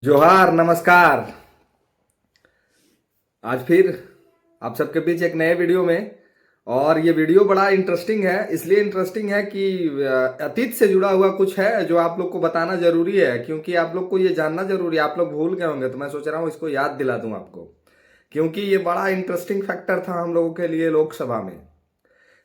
जोहार नमस्कार। आज फिर आप सबके बीच एक नए वीडियो में। और ये वीडियो बड़ा इंटरेस्टिंग है, इसलिए इंटरेस्टिंग है कि अतीत से जुड़ा हुआ कुछ है जो आप लोग को बताना जरूरी है, क्योंकि आप लोग को ये जानना जरूरी है। आप लोग भूल गए होंगे तो मैं सोच रहा हूँ इसको याद दिला दूं आपको, क्योंकि ये बड़ा इंटरेस्टिंग फैक्टर था हम लोगों के लिए लोकसभा में।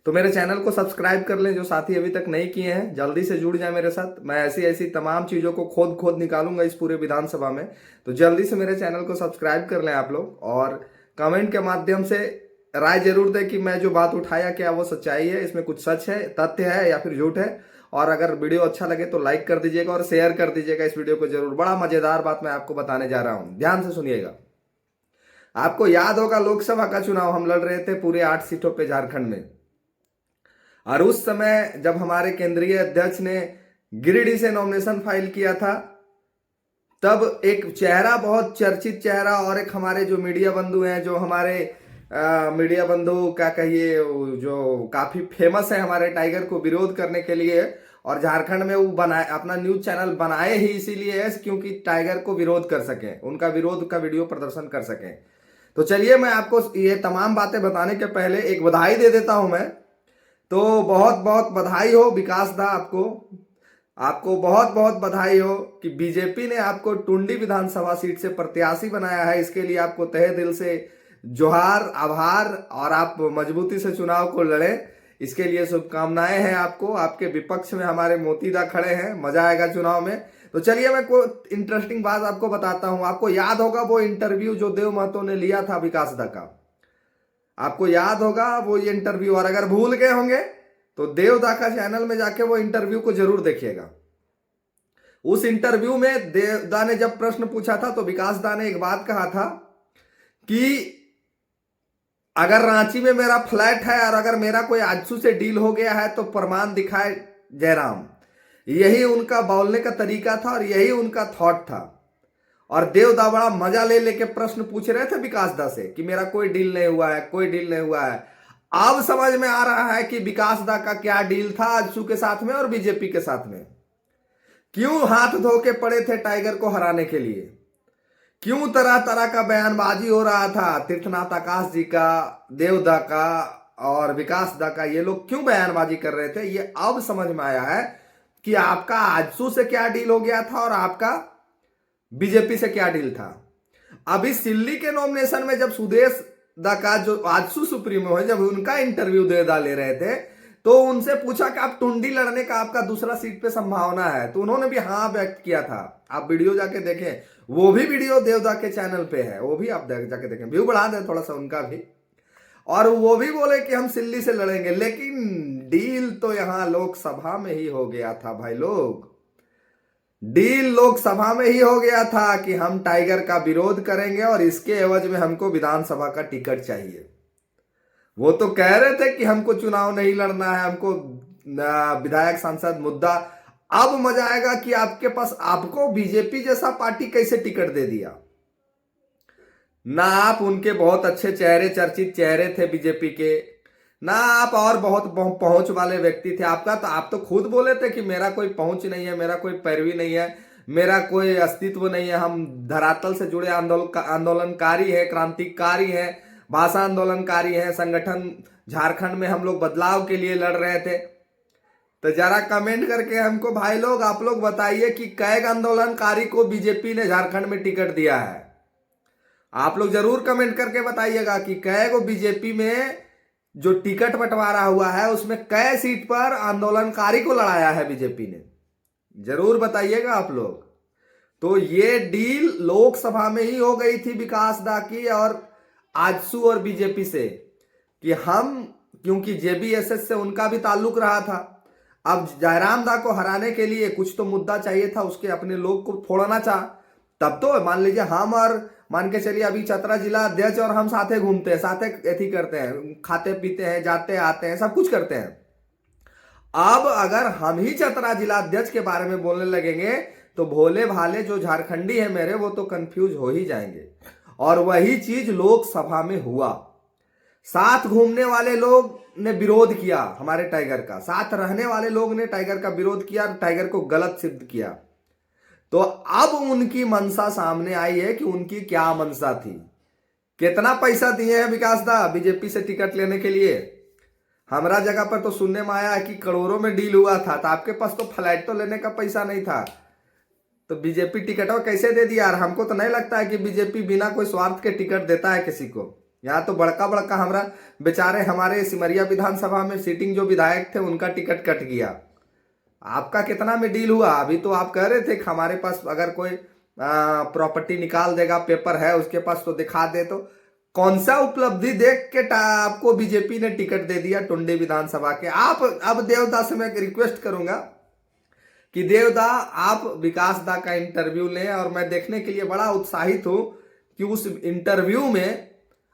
तो मेरे चैनल को सब्सक्राइब कर लें जो साथी अभी तक नहीं किए हैं, जल्दी से जुड़ जाए मेरे साथ। मैं ऐसी ऐसी तमाम चीज़ों को खोद खोद निकालूंगा इस पूरे विधानसभा में। तो जल्दी से मेरे चैनल को सब्सक्राइब कर लें आप लोग, और कमेंट के माध्यम से राय जरूर दें कि मैं जो बात उठाया क्या वो सच्चाई है, इसमें कुछ सच है, तथ्य है या फिर झूठ है। और अगर वीडियो अच्छा लगे तो लाइक कर दीजिएगा और शेयर कर दीजिएगा इस वीडियो को जरूर। बड़ा मजेदार बात मैं आपको बताने जा रहा हूं, ध्यान से सुनिएगा। आपको याद होगा लोकसभा का चुनाव हम लड़ रहे थे पूरे 8 सीटों पे झारखंड में। और उस समय जब हमारे केंद्रीय अध्यक्ष ने गिरिडीह से नॉमिनेशन फाइल किया था, तब एक चेहरा, बहुत चर्चित चेहरा, और एक हमारे जो मीडिया बंधु हैं, जो हमारे मीडिया बंधु क्या कहिए, जो काफी फेमस है हमारे टाइगर को विरोध करने के लिए। और झारखंड में वो बनाए, अपना न्यूज चैनल बनाए ही इसीलिए है क्योंकि टाइगर को विरोध कर सकें, उनका विरोध का वीडियो प्रदर्शन कर सकें। तो चलिए मैं आपको ये तमाम बातें बताने के पहले एक बधाई दे देता हूं मैं। तो बहुत बहुत बधाई हो विकास दा, आपको आपको बहुत बहुत बधाई हो कि बीजेपी ने आपको टुंडी विधानसभा सीट से प्रत्याशी बनाया है। इसके लिए आपको तहे दिल से जोहार, आभार, और आप मजबूती से चुनाव को लड़े, इसके लिए शुभकामनाएं हैं आपको। आपके विपक्ष में हमारे मोती दा खड़े हैं, मजा आएगा चुनाव में। तो चलिए मैं कोई इंटरेस्टिंग बात आपको बताता हूं। आपको याद होगा वो इंटरव्यू जो देव महतो ने लिया था विकास दा का, आपको याद होगा वो ये इंटरव्यू। और अगर भूल गए होंगे तो देवदा का चैनल में जाके वो इंटरव्यू को जरूर देखिएगा। उस इंटरव्यू में देवदा ने जब प्रश्न पूछा था तो विकास दा ने एक बात कहा था कि अगर रांची में मेरा फ्लैट है और अगर मेरा कोई आजसू से डील हो गया है तो प्रमाण दिखाए जयराम। यही उनका बोलने का तरीका था और यही उनका थॉट था। और देवदा बड़ा मजा ले लेके प्रश्न पूछ रहे थे विकास दा से कि मेरा कोई डील नहीं हुआ है, कोई डील नहीं हुआ है। अब समझ में आ रहा है कि विकास दा का क्या डील था आजसू के साथ में और बीजेपी के साथ में। क्यों हाथ धो के पड़े थे टाइगर को हराने के लिए, क्यों तरह तरह का बयानबाजी हो रहा था तीर्थनाथ आकाश जी का, देवदा का और विकास दा का। ये लोग क्यों बयानबाजी कर रहे थे, ये अब समझ में आया है कि आपका आजसू से क्या डील हो गया था और आपका बीजेपी से क्या डील था। अभी सिल्ली के नॉमिनेशन में जब सुदेश दा का जो आजसू सुप्रीमो है, जब उनका इंटरव्यू देवदा ले रहे थे तो उनसे पूछा कि आप टुंडी लड़ने का आपका दूसरा सीट पे संभावना है, तो उन्होंने भी हाँ व्यक्त किया था। आप वीडियो जाके देखें, वो भी वीडियो देवदा के चैनल पे है, वो भी आप जाके देखें, व्यू बढ़ा दें थोड़ा सा उनका भी। और वो भी बोले कि हम सिल्ली से लड़ेंगे, लेकिन डील तो यहां लोकसभा में ही हो गया था भाई लोग। डील लोकसभा में ही हो गया था कि हम टाइगर का विरोध करेंगे और इसके एवज में हमको विधानसभा का टिकट चाहिए। वो तो कह रहे थे कि हमको चुनाव नहीं लड़ना है, हमको विधायक सांसद मुद्दा। अब मजा आएगा कि आपके पास, आपको बीजेपी जैसा पार्टी कैसे टिकट दे दिया ना। आप उनके बहुत अच्छे चेहरे, चर्चित चेहरे थे बीजेपी के ना, आप और बहुत पहुंच वाले व्यक्ति थे। आपका तो, आप तो खुद बोले थे कि मेरा कोई पहुंच नहीं है, मेरा कोई पैरवी नहीं है, मेरा कोई अस्तित्व नहीं है, हम धरातल से जुड़े आंदोलनकारी है, क्रांतिकारी है, भाषा आंदोलनकारी है, संगठन झारखंड में हम लोग बदलाव के लिए लड़ रहे थे। तो जरा कमेंट करके हमको भाई लोग, आप लोग बताइए कि कैग आंदोलनकारी को बीजेपी ने झारखंड में टिकट दिया है। आप लोग जरूर कमेंट करके बताइएगा कि कैग बीजेपी में जो टिकट बंटवारा हुआ है उसमें कै सीट पर आंदोलनकारी को लड़ाया है बीजेपी ने, जरूर बताइएगा आप लोग। तो ये डील लोकसभा में ही हो गई थी विकास दा की और आजसू और बीजेपी से, कि हम, क्योंकि जेबीएसएस से उनका भी ताल्लुक रहा था। अब जयराम दा को हराने के लिए कुछ तो मुद्दा चाहिए था, उसके अपने लोग को फोड़ना चाह। तब तो मान लीजिए हम, और मान के चलिए अभी चतरा जिला अध्यक्ष और हम साथे घूमते हैं, साथे एथी करते हैं, खाते पीते हैं, जाते आते हैं, सब कुछ करते हैं। अब अगर हम ही चतरा जिला अध्यक्ष के बारे में बोलने लगेंगे तो भोले भाले जो झारखंडी है मेरे, वो तो कंफ्यूज हो ही जाएंगे। और वही चीज लोकसभा में हुआ। साथ घूमने वाले लोग ने विरोध किया हमारे टाइगर का, साथ रहने वाले लोग ने टाइगर का विरोध किया, टाइगर को गलत सिद्ध किया। तो अब उनकी मंशा सामने आई है कि उनकी क्या मंशा थी। कितना पैसा दिए हैं विकास दा बीजेपी से टिकट लेने के लिए? हमारा जगह पर तो सुनने में आया है कि करोड़ों में डील हुआ था, तो आपके पास तो फ्लैट तो लेने का पैसा नहीं था, तो बीजेपी टिकट कैसे दे दिया यार? हमको तो नहीं लगता है कि बीजेपी बिना कोई स्वार्थ के टिकट देता है किसी को। यहाँ तो बड़का बड़का हमारा बेचारे हमारे सिमरिया विधानसभा में सिटिंग जो विधायक थे उनका टिकट कट गया। आपका कितना में डील हुआ? अभी तो आप कह रहे थे कि हमारे पास अगर कोई प्रॉपर्टी निकाल देगा, पेपर है उसके पास तो दिखा दे। तो कौन सा उपलब्धि देख के आपको बीजेपी ने टिकट दे दिया टुंडी विधानसभा के? आप अब देवदा से मैं रिक्वेस्ट करूंगा कि देवदा आप विकास दा का इंटरव्यू लें, और मैं देखने के लिए बड़ा उत्साहित हूं कि उस इंटरव्यू में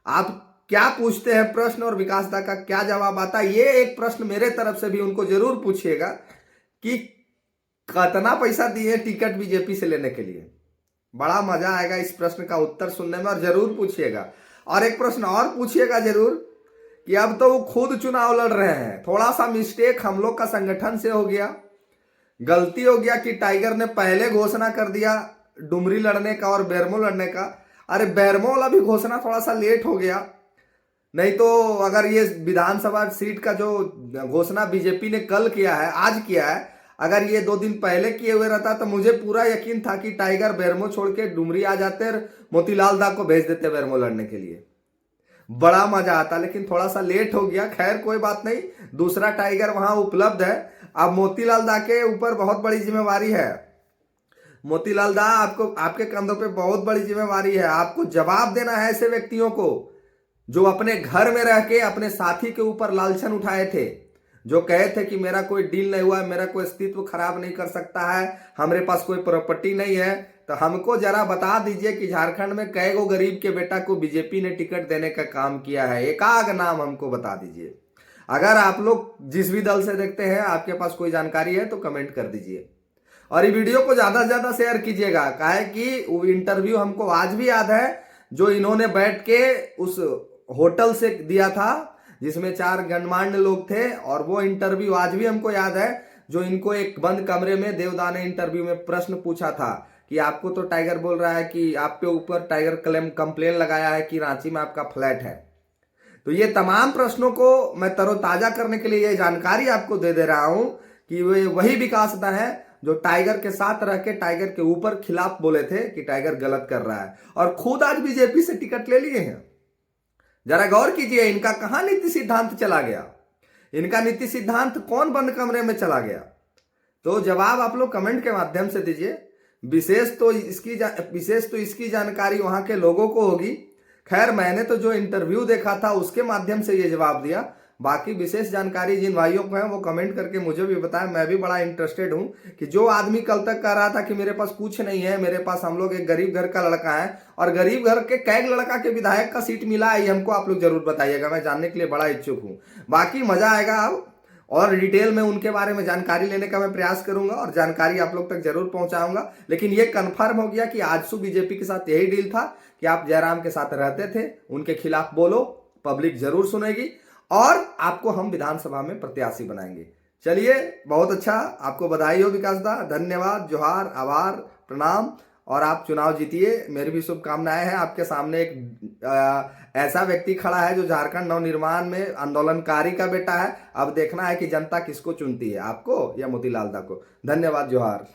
आप क्या पूछते हैं प्रश्न और विकास दा का क्या जवाब आता है। ये एक प्रश्न मेरे तरफ से भी उनको जरूर पूछिएगा कि कितना पैसा दिए टिकट बीजेपी से लेने के लिए। बड़ा मजा आएगा इस प्रश्न का उत्तर सुनने में, और जरूर पूछिएगा। और एक प्रश्न और पूछिएगा जरूर कि अब तो वो खुद चुनाव लड़ रहे हैं, थोड़ा सा मिस्टेक हम लोग का संगठन से हो गया, गलती हो गया कि टाइगर ने पहले घोषणा कर दिया डुमरी लड़ने का और बेरमो लड़ने का। अरे बेरमो वाला भी घोषणा थोड़ा सा लेट हो गया, नहीं तो अगर ये विधानसभा सीट का जो घोषणा बीजेपी ने कल किया है, आज किया है, अगर ये 2 दिन पहले किए हुए रहता तो मुझे पूरा यकीन था कि टाइगर बेरमो छोड़ के डुमरी आ जाते और मोतीलाल दा को भेज देते बेरमो लड़ने के लिए, बड़ा मजा आता। लेकिन थोड़ा सा लेट हो गया, खैर कोई बात नहीं, दूसरा टाइगर वहां उपलब्ध है। अब मोतीलाल दा के ऊपर बहुत बड़ी जिम्मेवारी है। मोतीलाल दा आपको, आपके कंधों पे बहुत बड़ी जिम्मेवारी है। आपको जवाब देना है ऐसे व्यक्तियों को जो अपने घर में रह के अपने साथी के ऊपर लालछन उठाए थे, जो कहे थे कि मेरा कोई डील नहीं हुआ, मेरा कोई अस्तित्व खराब नहीं कर सकता है, हमारे पास कोई प्रॉपर्टी नहीं है। तो हमको जरा बता दीजिए कि झारखंड में कई गो गरीब के बेटा को बीजेपी ने टिकट देने का काम किया है, एकाग नाम हमको बता दीजिए। अगर आप लोग जिस भी दल से देखते हैं, आपके पास कोई जानकारी है तो कमेंट कर दीजिए, और ये वीडियो को ज्यादा से ज्यादा शेयर कीजिएगा। काहे कि वो इंटरव्यू हमको आज भी याद है जो इन्होंने बैठ के उस होटल से दिया था जिसमें 4 गणमान्य लोग थे, और वो इंटरव्यू आज भी हमको याद है जो इनको एक बंद कमरे में देवदा ने इंटरव्यू में प्रश्न पूछा था कि आपको तो टाइगर बोल रहा है कि आप पे ऊपर टाइगर कंप्लेन लगाया है कि रांची में आपका फ्लैट है। तो ये तमाम प्रश्नों को मैं तरोताजा करने के लिए ये जानकारी आपको दे दे रहा हूं कि वे वही विकास दा है जो टाइगर के साथ रह के टाइगर के ऊपर खिलाफ बोले थे कि टाइगर गलत कर रहा है, और खुद आज बीजेपी से टिकट ले लिए हैं। जरा गौर कीजिए, इनका कहां नीति सिद्धांत चला गया? इनका नीति सिद्धांत कौन बंद कमरे में चला गया? तो जवाब आप लोग कमेंट के माध्यम से दीजिए। विशेष तो इसकी जानकारी वहां के लोगों को होगी। खैर मैंने तो जो इंटरव्यू देखा था उसके माध्यम से ये जवाब दिया, बाकी विशेष जानकारी जिन भाइयों को है वो कमेंट करके मुझे भी बताएं। मैं भी बड़ा इंटरेस्टेड हूं कि जो आदमी कल तक कह रहा था कि मेरे पास कुछ नहीं है, मेरे पास, हम लोग एक गरीब घर का लड़का है, और गरीब घर के कैग लड़का के विधायक का सीट मिला है, हमको आप लोग जरूर बताइएगा। मैं जानने के लिए बड़ा इच्छुक हूं। बाकी मजा आएगा अब, और डिटेल में उनके बारे में जानकारी लेने का मैं प्रयास करूंगा और जानकारी आप लोग तक जरूर पहुंचाऊंगा। लेकिन ये कंफर्म हो गया कि आजसू बीजेपी के साथ यही डील था कि आप जयराम के साथ रहते थे, उनके खिलाफ बोलो, पब्लिक जरूर सुनेगी, और आपको हम विधानसभा में प्रत्याशी बनाएंगे। चलिए, बहुत अच्छा, आपको बधाई हो विकास दा, धन्यवाद, जोहार, आभार, प्रणाम, और आप चुनाव जीतिए, मेरी भी शुभकामनाएं हैं। आपके सामने एक ऐसा व्यक्ति खड़ा है जो झारखंड नवनिर्माण में आंदोलनकारी का बेटा है। अब देखना है कि जनता किसको चुनती है, आपको या मोतीलाल दा को। धन्यवाद, जोहार।